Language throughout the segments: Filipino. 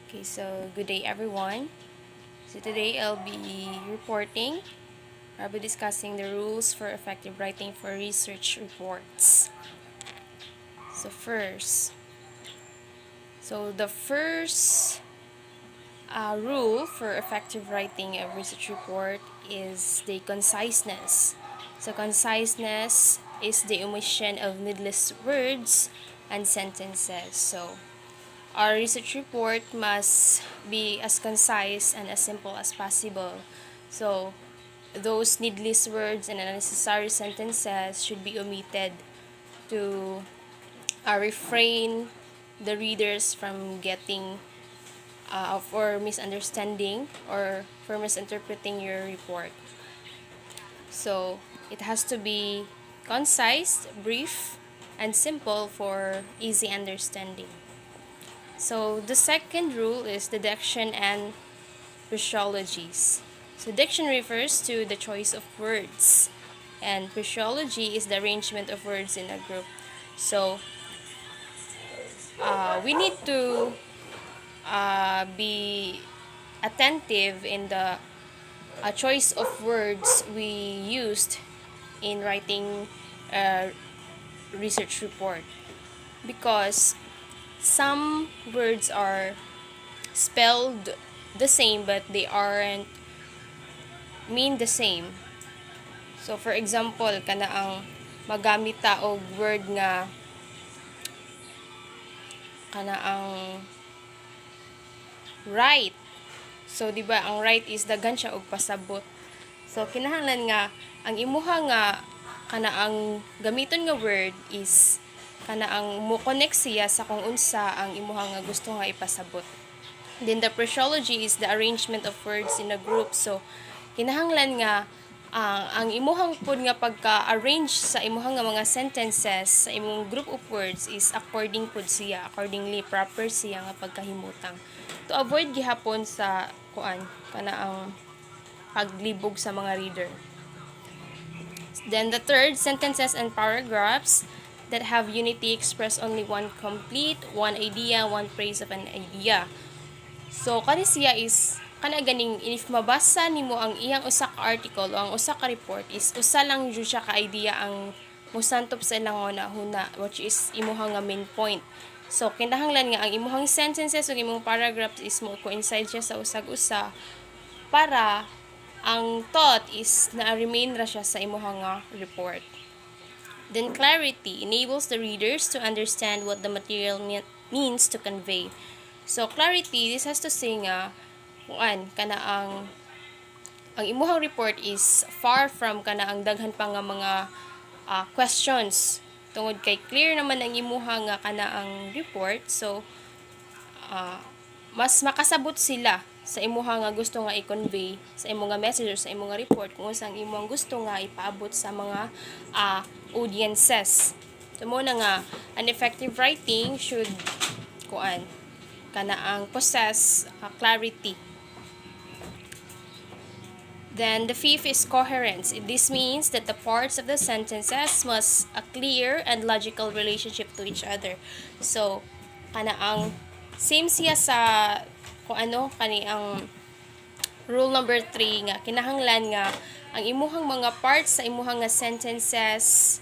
Okay, so good day everyone. So today I'll be discussing the rules for effective writing for research reports. So first, the first rule for effective writing a research report is the conciseness. So conciseness is the omission of needless words and sentences. So our research report must be as concise and as simple as possible. So, those needless words and unnecessary sentences should be omitted to refrain the readers from getting or misunderstanding or for misinterpreting your report. So, it has to be concise, brief, and simple for easy understanding. So the second rule is the diction and phraseologies. So diction refers to the choice of words, and phraseology is the arrangement of words in a group. So we need to be attentive in the choice of words we used in writing a research report, because some words are spelled the same but they aren't mean the same. So for example, kana ang magamit ta og word nga kana ang right. So di ba ang right is daghan siya og pasabot. So kinahanglan nga ang imuha nga kana ang gamiton nga word is kana ang mo connect siya sa kung unsa ang imuha nga gusto nga ipasabot. Then the phraseology is the arrangement of words in a group. So kinahanglan nga ang imuhang pod nga pagka-arrange sa imuhang nga mga sentences sa imong group of words is accordingly proper siya nga pagkahimutang to avoid gihapon sa kana ang paglibog sa mga reader. Then the third, sentences and paragraphs that have unity express only one complete, one idea, one phrase of an idea. So kani siya is kana ganing if mabasa nimo ang iyang usa ka article o ang usa ka report is usa lang jud siya ka idea ang musantop sa ilang huna which is imuhang nga main point. So kinahanglan nga ang imuhang sentences ug imong paragraphs is mo coincide siya sa usag-usa para ang thought is na-remain ra siya sa imuhang nga report. Then clarity enables the readers to understand what the material means to convey. So clarity, this has to say nga kana ang imuhang report is far from kana ang daghan pa nga mga questions tungod kay clear naman ang imuha nga kana ang report. So mas makasabot sila sa imuha nga gusto nga i-convey sa imong nga message or sa imong nga report kung unsa ang imong gusto nga ipaabot sa mga audiences. So mo na nga an effective writing should kana ang possess clarity. Then the fifth is coherence. This means that the parts of the sentences must a clear and logical relationship to each other. So kana ang same siya sa kani ang rule number 3 nga kinahanglan nga ang imuhang mga parts sa imuhang nga sentences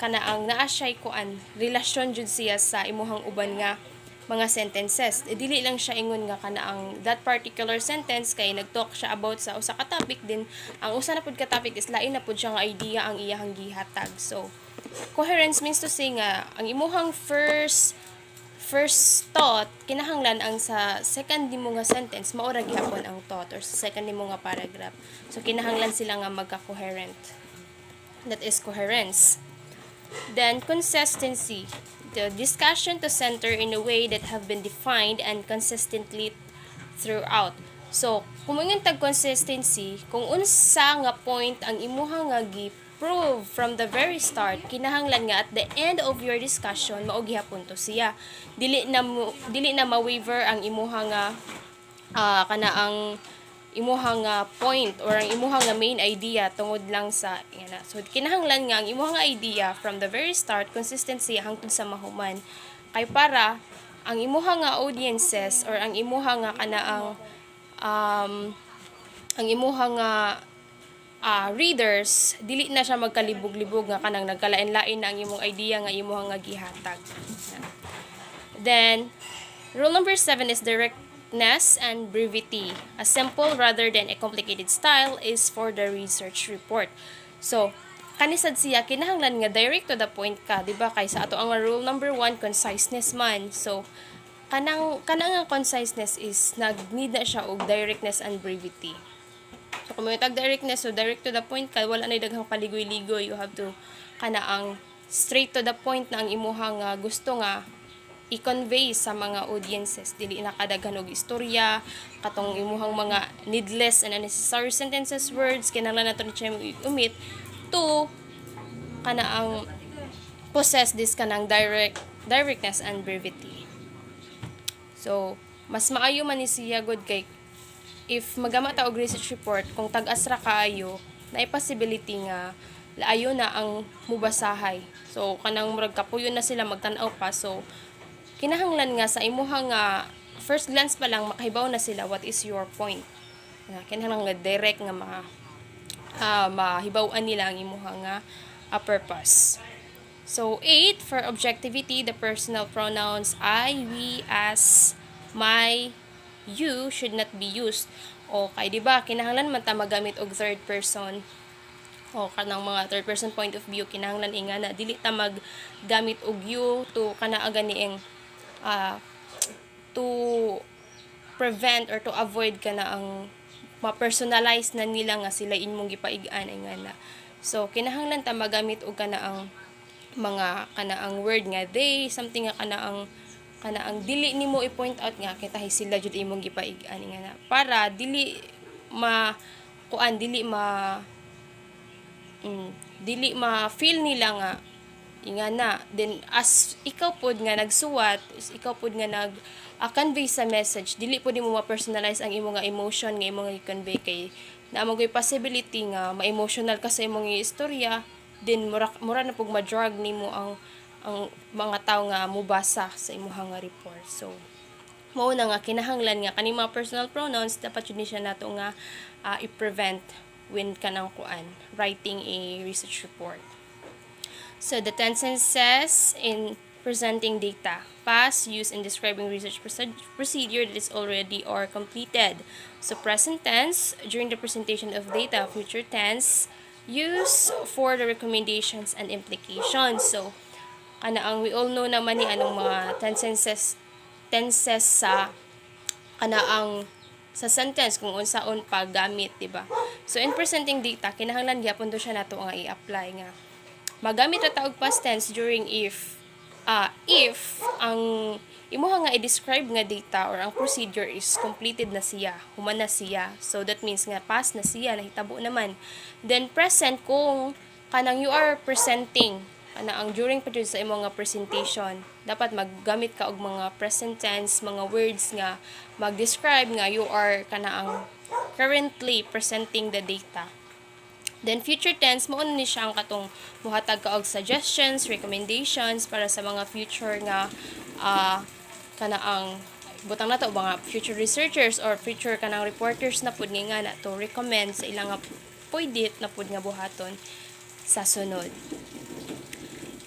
kana ang naa siya relasyon jud siya sa imuhang uban nga mga sentences. Dili lang siya ingon nga kana ang that particular sentence kay nagtalk siya about sa usa ka topic, din ang usa na pud ka topic is lain na pud siya nga idea ang iyahang gihatag. So coherence means to say nga ang imuhang first thought kinahanglan ang sa second nimo nga sentence mao ra gihapon ang thought or sa second nimo nga paragraph. So kinahanglan sila nga magka-coherent. That is coherence. Then consistency, the discussion to center in a way that have been defined and consistently throughout. So kung tag consistency, kung unsa nga point ang imuha nga prove from the very start, kinahanglan nga at the end of your discussion mao gihapon to siya. Dili na ma-waver ang imuha nga kana ang imuha nga point or ang imuha nga main idea tungod lang sa yana. So kinahanglan nga ang imuha nga idea from the very start consistency hangtod sa mahuman kay para ang imuha nga audiences or ang imuha nga ang imuha nga readers dili na siya magkalibog-libog nga kanang nagkalain-lain na ang imong idea nga imuha nga gihatag. Then rule number 7 is directness and brevity. A simple rather than a complicated style is for the research report. So, kanisad siya, kinahanglan nga direct to the point ka, di ba? Kaysa ato ang rule number 1, conciseness man. So, kanang ang conciseness is, nag-need na siya og directness and brevity. So, kung may directness, so direct to the point ka, wala na daghang paligoy-ligoy. You have to, ang straight to the point na ang imuhang gusto nga i-convey sa mga audiences. Dili na kadaghan og istorya, katong imuhang mga needless and unnecessary sentences, words, kinahanglan nato ni siya umit to ang possess this kanang directness and brevity. So, mas maayo man ni siya good kay if magama ta og research report kung tag-asra kaayo, na possibility nga laayo na ang mubasahay. So, kanang murag kapuyo na sila magtan-aw pa. So, kinahanglan nga sa imuhang first glance pa lang makahibaw na sila what is your point. Kinahanglan nga direct nga mahibaw-an nila ang imuhang purpose. So 8, for objectivity, the personal pronouns I, we, as, my, you should not be used. O kay di ba kinahanglan man ta magamit og third person o kanang mga third person point of view, kinahanglan inga na dili ta maggamit og you to kanaa ganiing to prevent or to avoid ka na ang ma-personalize na nila nga sila imong gipaigaan ay nga na. So, kinahanglan ta magamit og kana ang mga kanaang word nga they, something nga kanaang dili nimo i-point out nga kay tahi sila jud imong gipaigaan nga na. Para dili ma-feel nila nga inga na. Then, as ikaw pod nga nagsuwat, ikaw pod nga convey sa message, dili po mo ma-personalize ang imong emotion nga imong i-convey kay naamang ko'y possibility nga ma-emotional ka sa imong istorya, then mura na pog ma-drag nimo ang mga tao nga mubasa sa imong nga report. So, mao na nga kinahanglan nga kaning mga personal pronouns dapat yun siya nato nga i-prevent when kanang writing a research report. So, the tenses in presenting data. Past, use in describing research procedure that is already or completed. So, present tense, during the presentation of data. Future tense, use for the recommendations and implications. So, we all know naman ni anong mga tenses sa sa sentence kung unsaon paggamit, diba? So, in presenting data, kinahanglan gyapon do siya nato nga i-apply nga magamit ra ta og past tense during if ang imuha nga i-describe nga data or ang procedure is completed na siya, human na siya. So that means nga past na siya, nahitabo naman. Then present kung kanang you are presenting ang during pa sa imong nga presentation, dapat maggamit ka og mga present tense, mga words nga mag-describe nga you are kanang currently presenting the data. Then, future tense, mo ni siya ang katong muhatag ka og suggestions, recommendations para sa mga future nga kanaang butang nato mga future researchers or future kanang reporters na pud nga na to recommend sa ilang nga pwede na pud nga buhaton sa sunod.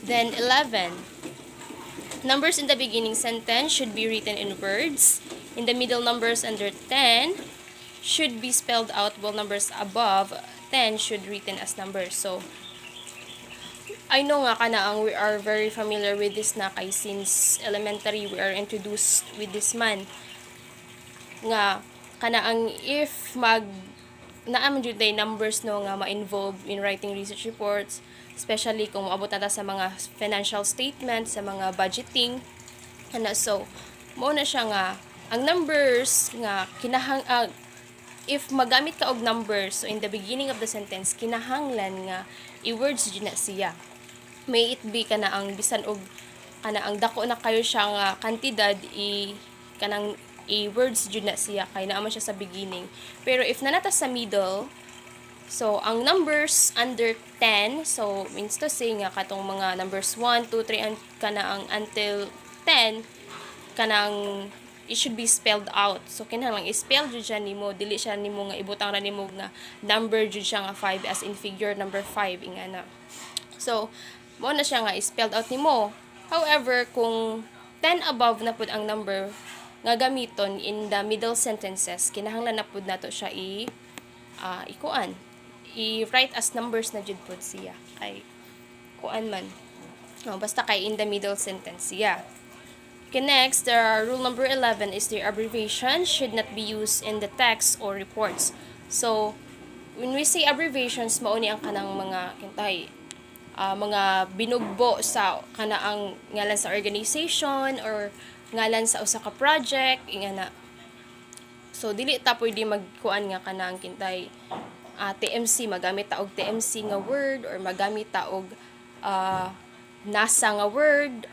Then, 11. Numbers in the beginning sentence should be written in words. In the middle, numbers under 10 should be spelled out, while numbers above 10 should written as numbers. So, I know nga kanaang we are very familiar with this na kay since elementary we are introduced with this man. Nga kanaang if naaman jud day numbers no nga ma-involve in writing research reports, especially kung maabot na ta sa mga financial statements, sa mga budgeting. So, mao na siya nga ang numbers nga if magamit ka og numbers, so in the beginning of the sentence, kinahanglan nga i-words dyan na siya. May it be ka na ang bisan og ang dako na kayo siya nga kantidad, i-words dyan na siya, kay naaman siya sa beginning. Pero if nanata sa middle, so ang numbers under 10, so means to say nga katong mga numbers 1, 2, 3, ang until 10, kanang it should be spelled out. So kinahanglan i-spell jud siya nimo, dili siya nimo nga ibutang ra nimo nga number jud siya nga 5 as in figure number 5 ingana. So mo na siya nga i-spelled out nimo. However, kung 10 above na pud ang number nga gamiton in the middle sentences, kinahanglan na pud nato siya ikuan i-write as numbers na jud pud siya kay kuan man. Basta kay in the middle sentence siya. Okay, next, rule number 11 is the abbreviation should not be used in the text or reports. So, when we say abbreviations, mauni ang kanang mga mga binugbo sa kanaang ngalan sa organization or ngalan sa usa ka project ingana. So, dili ta pwede magkuan nga kanang TMC, magamit ta og TMC nga word or magamit ta og NASA nga word.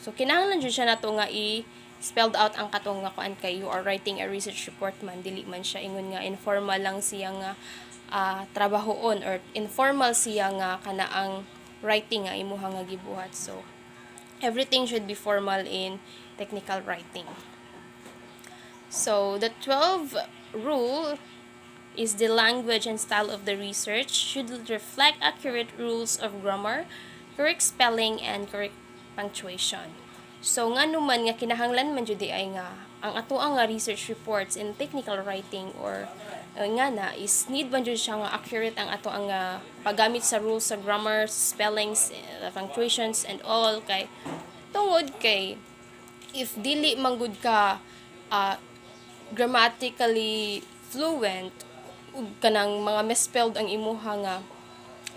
So, kinahanglan jud siya nato nga i-spelled out ang katong nga kuan kay you are writing a research report man, dili man siya ingon nga informal lang siya nga trabahoon or informal siya nga kanaang writing nga imuha nga gibuhat. So, everything should be formal in technical writing. So, the 12th rule is the language and style of the research should reflect accurate rules of grammar, correct spelling, and correct punctuation. So nga naman nga kinahanglan man jud ay nga ang atoang nga research reports in technical writing or nga na is need man jud siya nga accurate ang atoang nga paggamit sa rules sa grammar, spellings, punctuations and all kay tungod kay if dili man gud ka grammatically fluent ug kanang mga misspelled ang imuha nga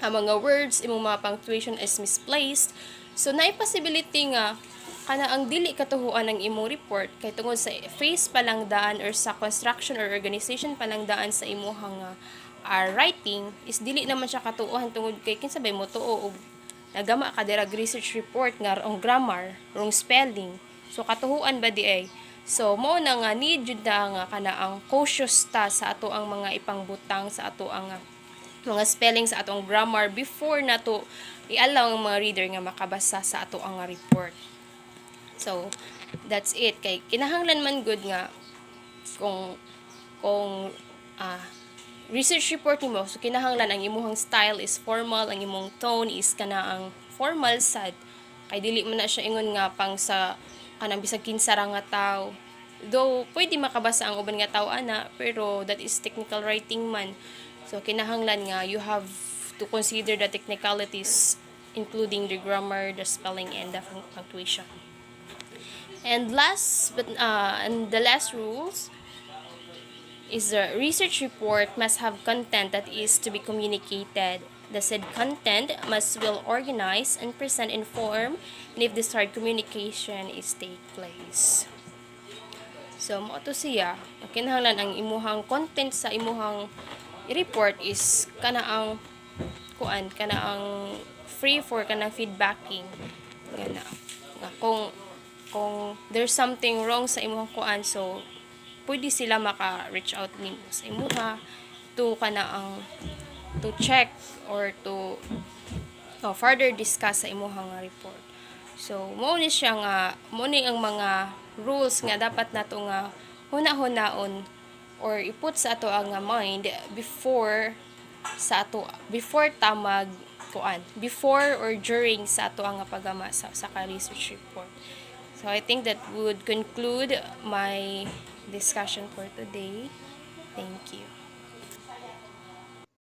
mga words, imong mga punctuation is misplaced. So, naay possibility nga kana ang dili katuhuan ng imong report kay tungod sa phase pa lang daan or sa construction or organization pa lang daan sa imuhang writing is dili naman siya katuohan tungod kay kinsabay mo tuo og nagama ka dira research report nga wrong grammar, wrong spelling. So, katuhuan ba di ay? So, mao na nga need jud na nga kana ang cautious ta sa ato ang mga ipangbutang sa ato ang mga spelling sa atong grammar before nato i-allow ang mga reader nga makabasa sa ato ang report. So, that's it. Kay kinahanglan man good nga kung research report nimo, so kinahanglan ang imuhang style is formal, ang imong tone is kana ang formal sad. Kay dili man na siya ingon nga pang sa kanang bisag kinsa ra nga tawo. Though pwede makabasa ang uban nga tawo ana, pero that is technical writing man. So, kinahanglan nga, you have to consider the technicalities, including the grammar, the spelling, and the punctuation. And the last rules is the research report must have content that is to be communicated. The said content must well organized and present in form, and if desired communication is take place. So, mo to siya, kinahanglan ang imuhang content sa imuhang report is kana ang free for kana feedbacking gana nga kung there's something wrong sa imong kuan, so pwede sila maka-reach out nimo sa imuha to to check or to further discuss sa imuhang report. So mao ni siya nga mao ni ang mga rules nga dapat nato nga huna-hunaon or iput sa ato ang mind before tamag kuan, before or during sa ato ang pagama sa research report. So I think that would conclude my discussion for today. Thank you.